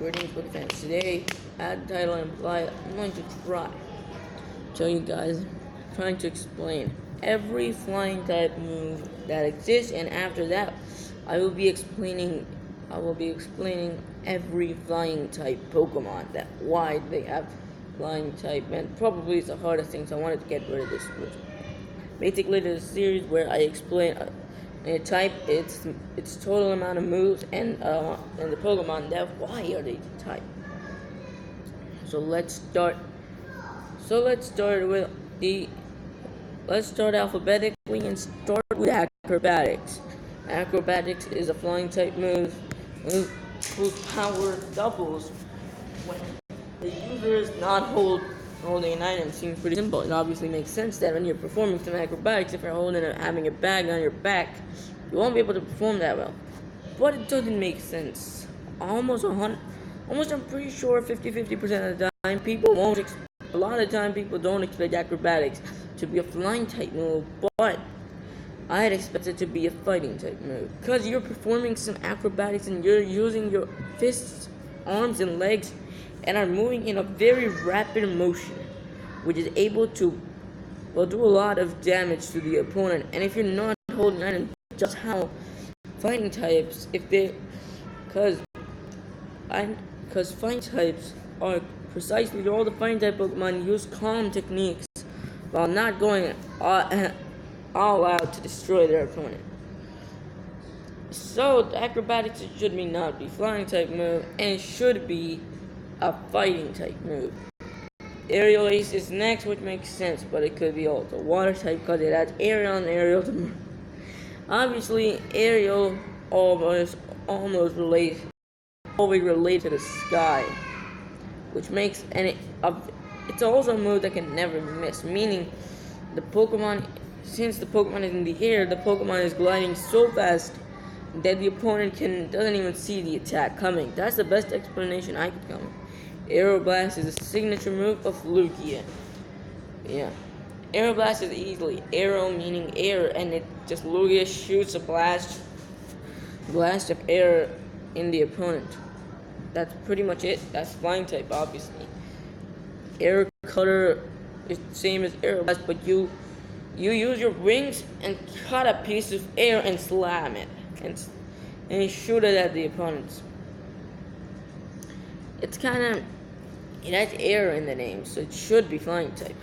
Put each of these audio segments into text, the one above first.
Greetings, Pokémon fans. Today, at the title implied, I'm going to tell you guys, trying to explain every flying type move that exists, and after that, I will be explaining every flying type Pokemon, that why they have flying type, and probably it's the hardest thing, so I wanted to get rid of this. Basically, there's a series where I explain a type, its total amount of moves, and the Pokemon that why are they the type. So let's start alphabetically and start with acrobatics. Acrobatics is a flying type move whose power doubles when the user is not holding an item. Seems pretty simple. It obviously makes sense that when you're performing some acrobatics, if you're having a bag on your back, you won't be able to perform that well. But it doesn't make sense. Almost I'm pretty sure 50% of the time people won't. A lot of the time people don't expect acrobatics to be a flying type move, but I had expected it to be a fighting type move, because you're performing some acrobatics and you're using your fists, arms, and legs, and are moving in a very rapid motion, which is able to do a lot of damage to the opponent. And if you're not holding on, just how fighting types, because fighting types are precisely all the fighting type Pokemon use calm techniques while not going all out to destroy their opponent. So the acrobatics should not be flying type move, and it should be a fighting type move. Aerial Ace is next, which makes sense, but it could be also water type because it adds aerial and aerial to obviously aerial always relates to the sky, which makes it's also a move that can never miss, meaning since the Pokemon is in the air, the Pokemon is gliding so fast that the opponent doesn't even see the attack coming. That's the best explanation I could come with. Aeroblast is a signature move of Lugia. Yeah. Aeroblast is easily aero meaning air, and Lugia shoots a blast of air in the opponent. That's pretty much it. That's flying type, obviously. Air Cutter is the same as Aeroblast, but you use your wings and cut a piece of air and slam it, and you shoot it at the opponents. It has air in the name, so it should be flying type.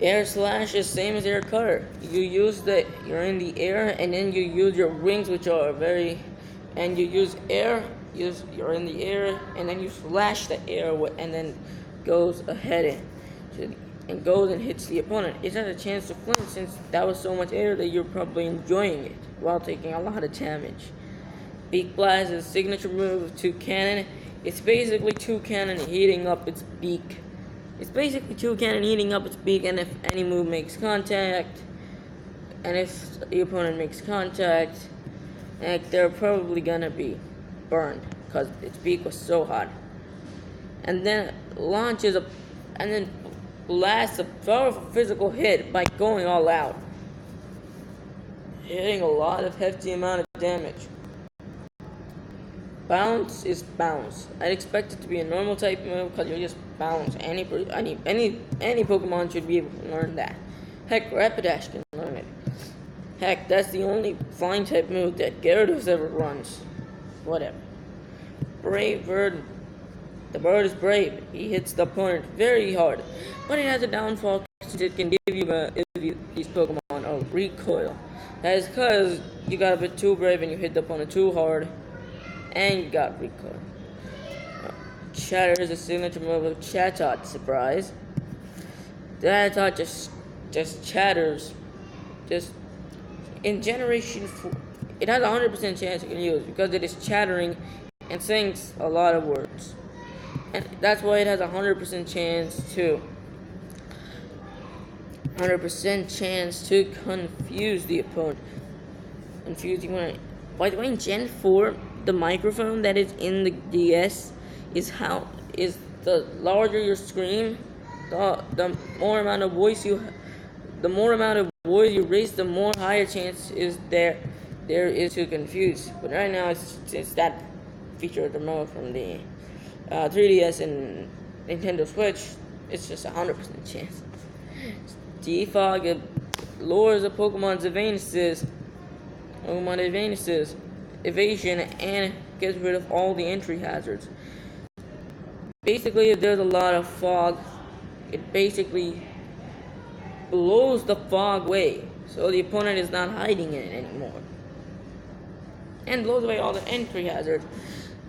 Air Slash is same as Air Cutter. You're in the air, and then you use your wings, which are and you use air. You're in the air, and then you slash the air, and then goes ahead and goes and hits the opponent. It has a chance to flinch, since that was so much air that you're probably enjoying it while taking a lot of damage. Beak Blast is a signature move of two cannon. It's basically two cannon heating up its beak. And if any move makes contact, and if the opponent makes contact, they're probably gonna be burned because its beak was so hot. And then blasts a powerful physical hit by going all out, hitting a lot of hefty amount of damage. Bounce is bounce. I'd expect it to be a normal type move because you just bounce. Any Pokemon should be able to learn that. Heck, Rapidash can learn it. Heck, that's the only flying type move that Gyarados ever runs. Whatever. Brave Bird. The bird is brave. He hits the opponent very hard, but it has a downfall since it can give you these Pokemon a recoil. That is because you got a bit too brave and you hit the opponent too hard, and you got recoil. Chatter is a signature move of Chatot. Surprise. Chatot just chatters. Just in Generation 4, it has a 100% chance you can use because it is chattering and sings a lot of words. And that's why it has a 100% chance to confuse the opponent. By the way, in Gen 4, the microphone that is in the DS is the larger your screen, the more amount of voice you raise, the higher chance is there is to confuse. But right now it's that feature the mode from the 3DS and Nintendo Switch, it's just 100% chance. Defog, it lowers the Pokemon's evasion, and gets rid of all the entry hazards. Basically, if there's a lot of fog, it basically blows the fog away, so the opponent is not hiding in it anymore. And blows away all the entry hazards.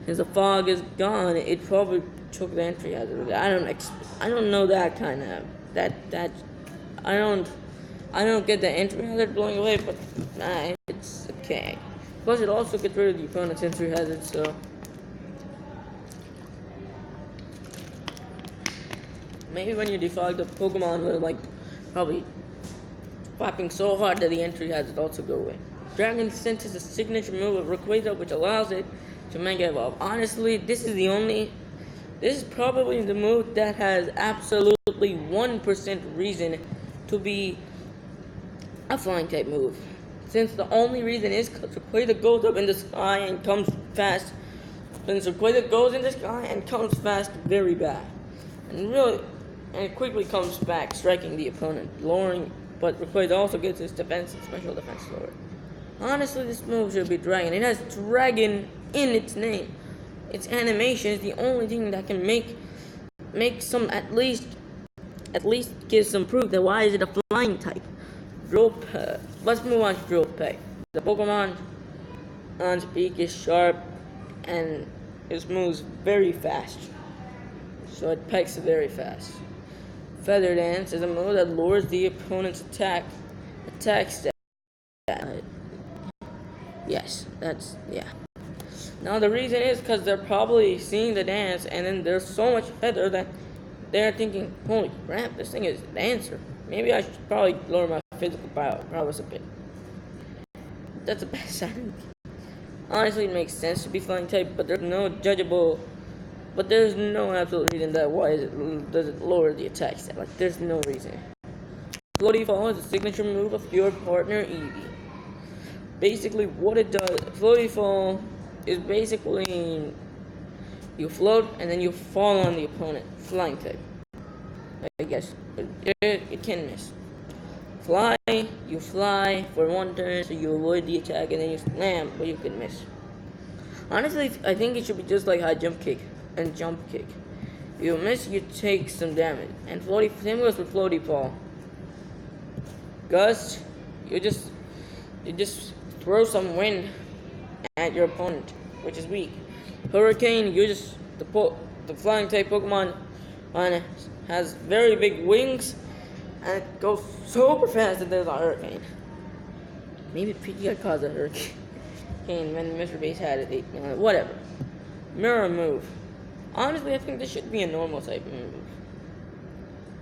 Since the fog is gone, it probably took the entry hazard. I don't know that kind of I don't get the entry hazard blowing away, but it's okay. Plus, it also gets rid of the opponent's entry hazard, so maybe when you defog the Pokemon will like probably flapping so hard that the entry hazard also go away. Dragon Scent is a signature move of Rayquaza which allows it to Mega Evolve. Honestly, this is probably the move that has absolutely 1% reason to be a flying type move. Since the only reason is because Rayquaza goes up in the sky and comes fast. Since Rayquaza goes in the sky and comes fast very bad. And it quickly comes back, striking the opponent, lowering, but Rayquaza also gets its special defense lowered. Honestly, this move should be Dragon. It has Dragon in its name. Its animation is the only thing that can make some at least give some proof that why is it a flying type. Let's move on to Drill Peck. The Pokemon on beak is sharp and it moves very fast, so it pecks very fast. Feather Dance is a move that lowers the opponent's attack stat. Yes, yeah. Now the reason is because they're probably seeing the dance, and then there's so much feather that they're thinking, holy crap, this thing is a dancer. Maybe I should probably lower my physical prowess a bit. That's the best side. Honestly, it makes sense to be flying type, but there's no absolute reason that why does it lower the attack stat. Like, there's no reason. Floaty Fall is a signature move of your partner Eevee. Basically, what it does, Floaty Fall is basically you float and then you fall on the opponent, flying type. I guess it can miss. Fly, you fly for one turn, so you avoid the attack, and then you slam, but you can miss. Honestly, I think it should be just like high jump kick and jump kick. If you miss, you take some damage. And same goes with Floaty Fall. Gust, you just throw some wind at your opponent, which is weak. Hurricane, the flying type Pokemon has very big wings and it goes super fast that there's a hurricane. Maybe Pidgeot caused a hurricane when Mr. Base had it. Whatever. Mirror move. Honestly, I think this should be a normal type move,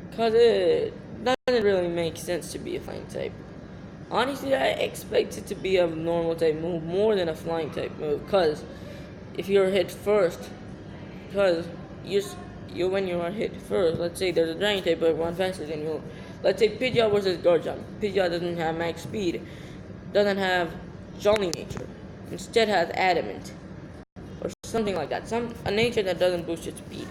because it doesn't really make sense to be a flying type. Honestly, I expect it to be a normal type move more than a flying type move, because if you're hit first, when you are hit first, let's say there's a dragon type but run faster than you. Let's say Pidgeot versus Garchomp. Pidgeot doesn't have max speed, doesn't have Jolly Nature, instead has Adamant, or something like that. A nature that doesn't boost its speed.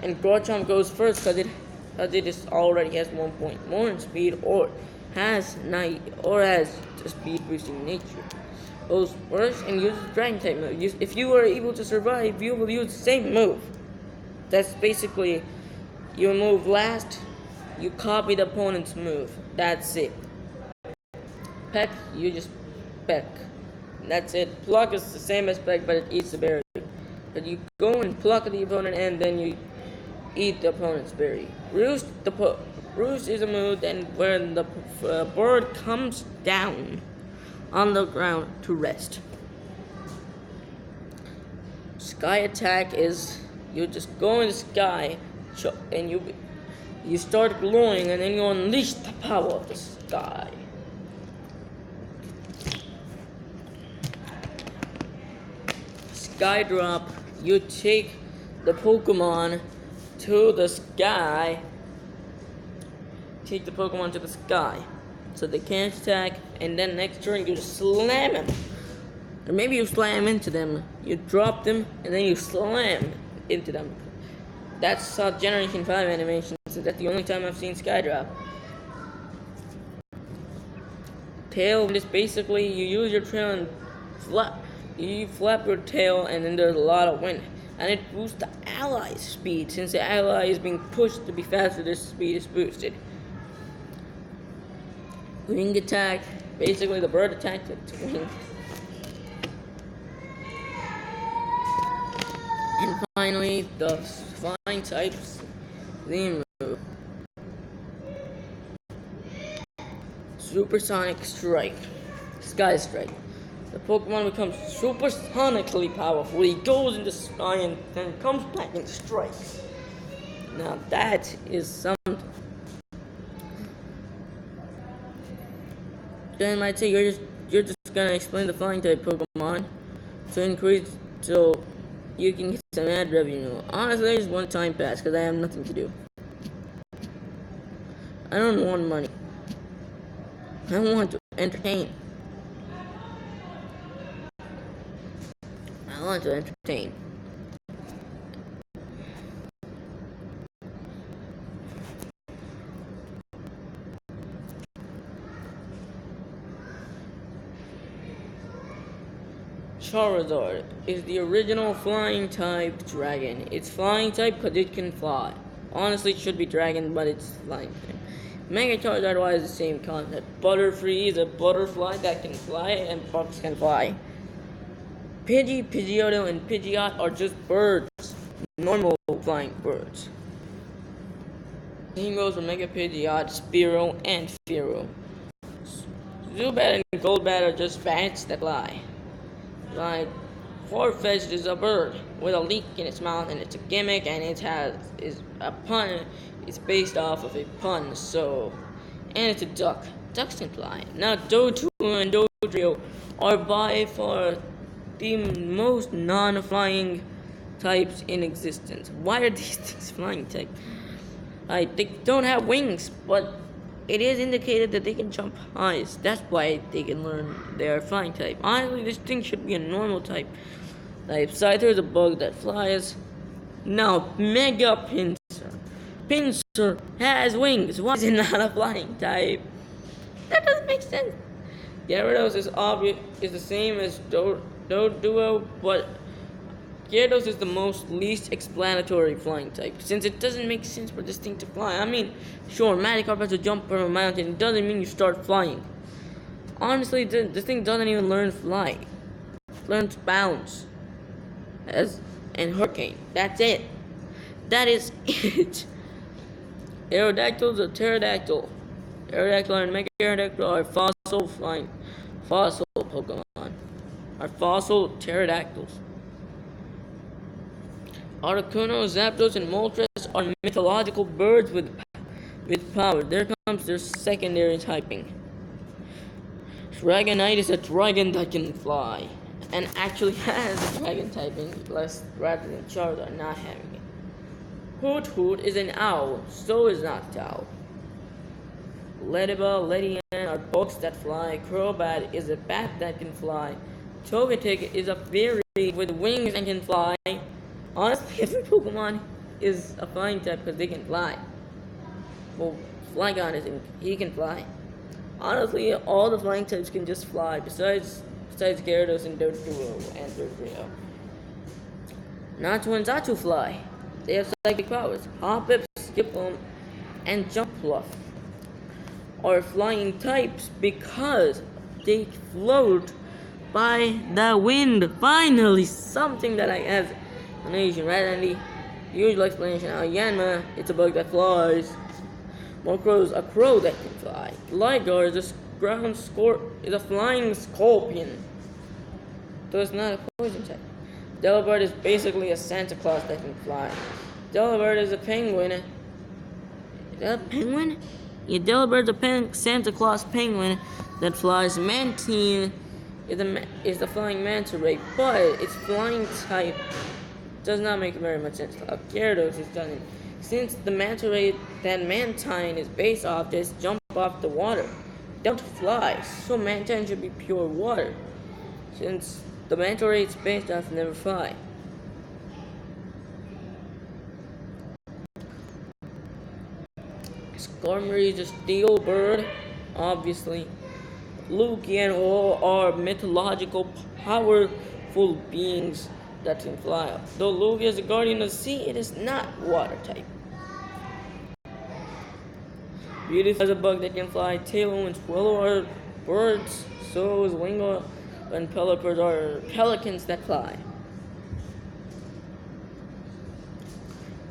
And Garchomp goes first because it already has 1 point more in speed, or has the speed boosting nature. Goes first and uses Dragon type move. If you are able to survive, you will use the same move. That's basically, you move last, you copy the opponent's move. That's it. Peck, you just peck. That's it. Pluck is the same as peck, but it eats the berry. But you go and pluck the opponent, and then you eat the opponent's berry. Roost is a move when the bird comes down on the ground to rest. Sky attack is you just go in the sky and you start glowing, and then you unleash the power of the sky. Sky drop, you take the Pokemon to the sky. Take the Pokemon to the sky so they can't attack, and then next turn you just slam him Or maybe you slam into them. You drop them and then you slam into them. That's how Generation 5 animations. That's the only time I've seen Skydrop. Tail is basically you use your tail and you flap your tail and then there's a lot of wind. And it boosts the ally's speed. Since the ally is being pushed to be faster, their speed is boosted. Wing attack. Basically the bird attacked it to wing. And finally, the flying types theme move. Supersonic Strike. Sky Strike. The Pokemon becomes supersonically powerful. He goes into sky and then comes back and strikes. Now that is something. Then might say you're just gonna explain the flying type Pokemon to increase so you can get some ad revenue. Honestly, I just want time pass because I have nothing to do. I don't want money. I want to entertain. I want to entertain. Charizard is the original flying type dragon. It's flying type because it can fly. Honestly, it should be dragon, but it's flying type. Mega Charizard is the same concept. Butterfree is a butterfly that can fly, and bugs can fly. Pidgey, Pidgeotto, and Pidgeot are just birds. Normal flying birds. Same goes for Mega Pidgeot, Spearow, and Fearow. Zubat and Golbat are just bats that fly. Like, Farfetch'd is a bird with a leak in its mouth, and it's a gimmick, and it is a pun. It's based off of a pun, so, and it's a duck. Ducks can fly. Now, Doduo and Dodrio are by far the most non-flying types in existence. Why are these things flying type? They don't have wings, but it is indicated that they can jump high. That's why they can learn their flying type. Honestly, this thing should be a normal type. Like, Scyther is a bug that flies. Now, Mega Pinsir. Pinsir has wings. Why is it not a flying type? That doesn't make sense. Gyarados is the same as Doduo, but Gyarados is the most least explanatory flying type, since it doesn't make sense for this thing to fly. I mean, sure, Magikarp has to jump from a mountain. It doesn't mean you start flying. Honestly, this thing doesn't even learn fly. It learns bounce. And Hurricane. That's it. That is it. Aerodactyl is a pterodactyl. Aerodactyl and Mega Aerodactyl are fossil Pokemon. Are fossil pterodactyls. Articuno, Zapdos, and Moltres are mythological birds with power. There comes their secondary typing. Dragonite is a dragon that can fly, and actually has a dragon typing, rather than Charizard not having it. Hoot Hoot is an owl, so is Noctowl. Ladybug, Ledian are bugs that fly. Crobat is a bat that can fly. Togetic is a fairy with wings and can fly. Honestly, every Pokemon is a flying type because they can fly. Well, Flygon he can fly. Honestly, all the flying types can just fly, besides Gyarados and Doduo and Dodrio. Natsu and Zatu fly. They have psychic powers. Hoppip, Skiploom, and Jumpluff are flying types because they float by the wind. Finally, something that I have an Asian, right, Andy? Usual explanation. Yanma, it's a bug that flies. Mokro is a crow that can fly. Ligar is a flying scorpion. So it's not a poison type. Delibird is basically a Santa Claus that can fly. Delibird is a penguin. Is that a penguin? Yeah, Delibird's a Santa Claus penguin that flies. Mantine is the flying manta ray, but its flying type does not make very much sense. Gyarados is doesn't. Since the manta ray that Mantine is based off just jump off the water. They don't fly, so Mantine should be pure water. Since The manta ray space dots never fly. Skarmory is a steel bird, obviously. Lugia and all are mythological, powerful beings that can fly. Though Lugia is a guardian of the sea, it is not water type. Beautiful is a bug that can fly. Taillow and Swallow are birds. So is Wingo and Pelipers are pelicans that fly.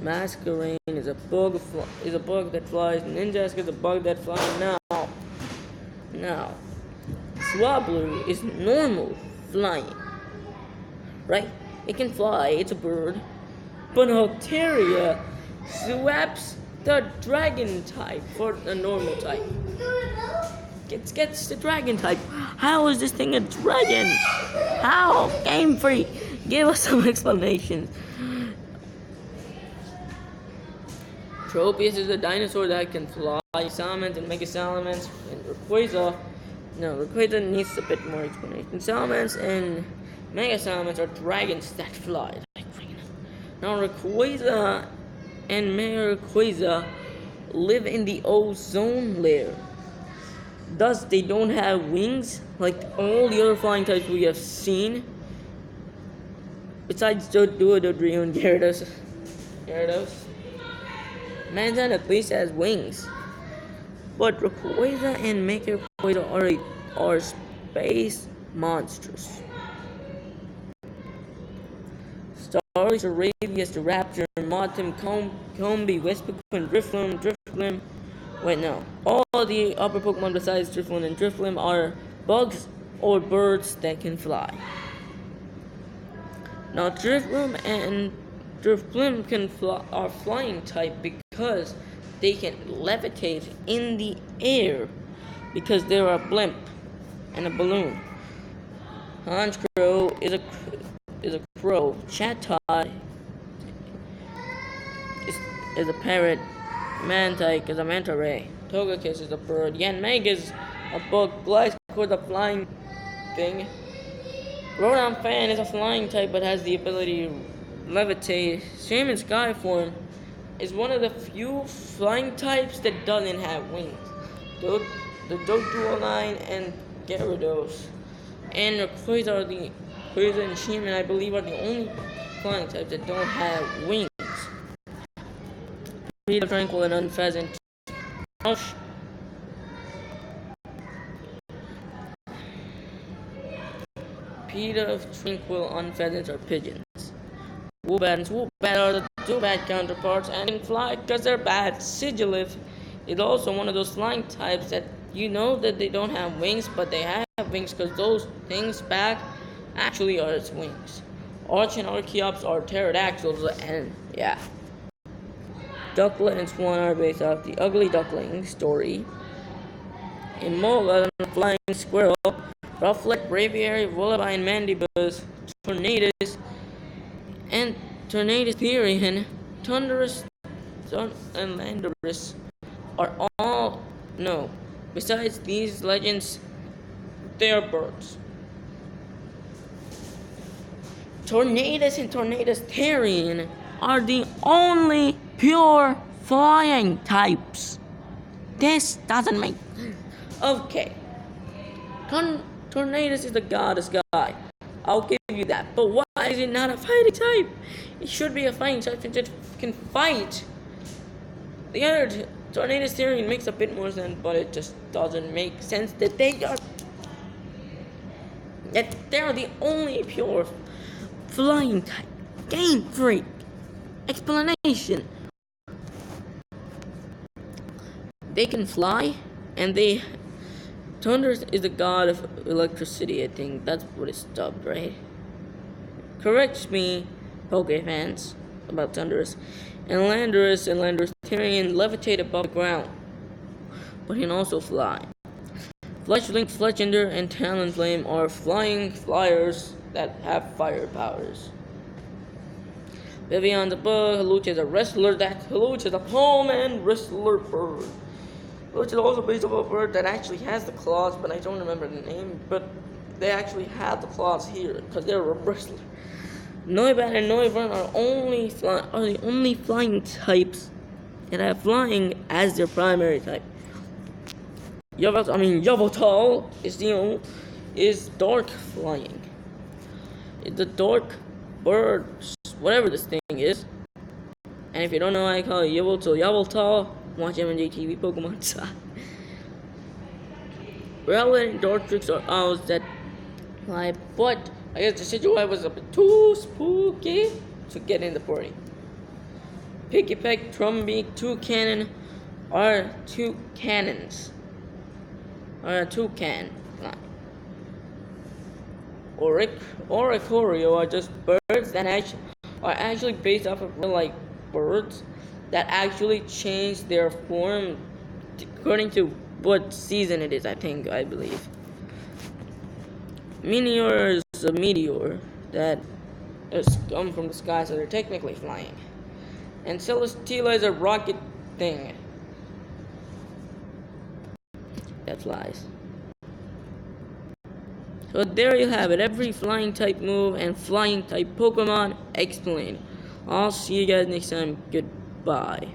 Masquerain is a bug that flies. Ninjask is a bug that flies. Now, Swablu is normal flying, right? It can fly. It's a bird. But Halteria swaps the dragon type for the normal type. Gets the dragon type. How is this thing a dragon? How? Game Freak, give us some explanations. Tropius is a dinosaur that can fly. Salamence and Mega Salamence and Rayquaza needs a bit more explanation. Salamence and Mega Salamence are dragons that fly. Now Rayquaza and Mega Rayquaza live in the ozone layer. Thus, they don't have wings like all the other flying types we have seen. Besides Duododrio and Gyarados. Manzan at least has wings. But Rayquaza and Mega Rayquaza are space monsters. Starly, Arabius, the Raptor, Mothim, Combee, Whisperquin, Drifloon. Wait, no. All the upper Pokemon besides Drifloon and Drifloon are bugs or birds that can fly. Now, Drifloon and Drifloon are flying type because they can levitate in the air because they're a blimp and a balloon. Honchkrow is a crow. Chatot is a parrot. Mantike is a manta ray. Togekiss is a bird. Yanmeg is a bug. Gliscor is a flying thing. Rotom Fan is a flying type but has the ability to levitate. Shaman Skyform is one of the few flying types that doesn't have wings. The Doduoline and Gyarados and Rayquaza and Shaman, I believe, are the only flying types that don't have wings. Peter Tranquil and Unpheasant. Peter Tranquil Unpheasants are pigeons. Woobat and Swoopbat are the Zubat counterparts and can fly because they're bad. Sigilyph is also one of those flying types that you know that they don't have wings, but they have wings because those things back actually are its wings. Arch and Archeops are pterodactyls, and yeah. Ducklet and Swan are based off the Ugly Duckling story. Imola, the Flying Squirrel, Rufflet, Braviary, Lullaby, and Mandibuzz, Tornadus, and Tornadus Therian, Thunderous, and Landorus are all no. Besides these legends, they are birds. Tornadus and Tornadus Therian are the only pure flying types. This doesn't make... Okay. Tornadus is the god of sky. I'll give you that. But why is it not a fighting type? It should be a fighting type since it can fight. The other Tornadus Therian makes a bit more sense, but it just doesn't make sense that they're the only pure flying type. Game Freak. Explanation. They can fly, and Thundurus is the god of electricity, I think. That's what it's dubbed, right? Correct me, Poke fans, about Thundurus. And Landorus Therian levitate above the ground, but can also fly. Fletchling, Fletchender, and Talonflame are flying flyers that have fire powers. Vivion's a bug, Hawlucha is a wrestler, Hawlucha is a palm and wrestler bird. Hawlucha is also based on a bird that actually has the claws, but I don't remember the name, but they actually have the claws here because they're a wrestler. Noibat and Noivern are the only flying types that have flying as their primary type. Yveltal is dark flying. It's a dark bird, whatever this thing is. And if you don't know, I call it Yveltal. Watch MJ TV Pokemon side. Rowlet and Dartrix are owls that fly, but I guess the Decidueye was a bit too spooky to get in the party. Pikipek, Trumbeak, Toucan are two cannons. Or a toucan. Oricorio are just birds that are actually based off of real life birds that actually change their form according to what season it is, I believe. Meteor is a meteor that has come from the sky, so they're technically flying. And Celesteela is a rocket thing that flies. So there you have it, every flying type move and flying type Pokemon explained. I'll see you guys next time. Goodbye.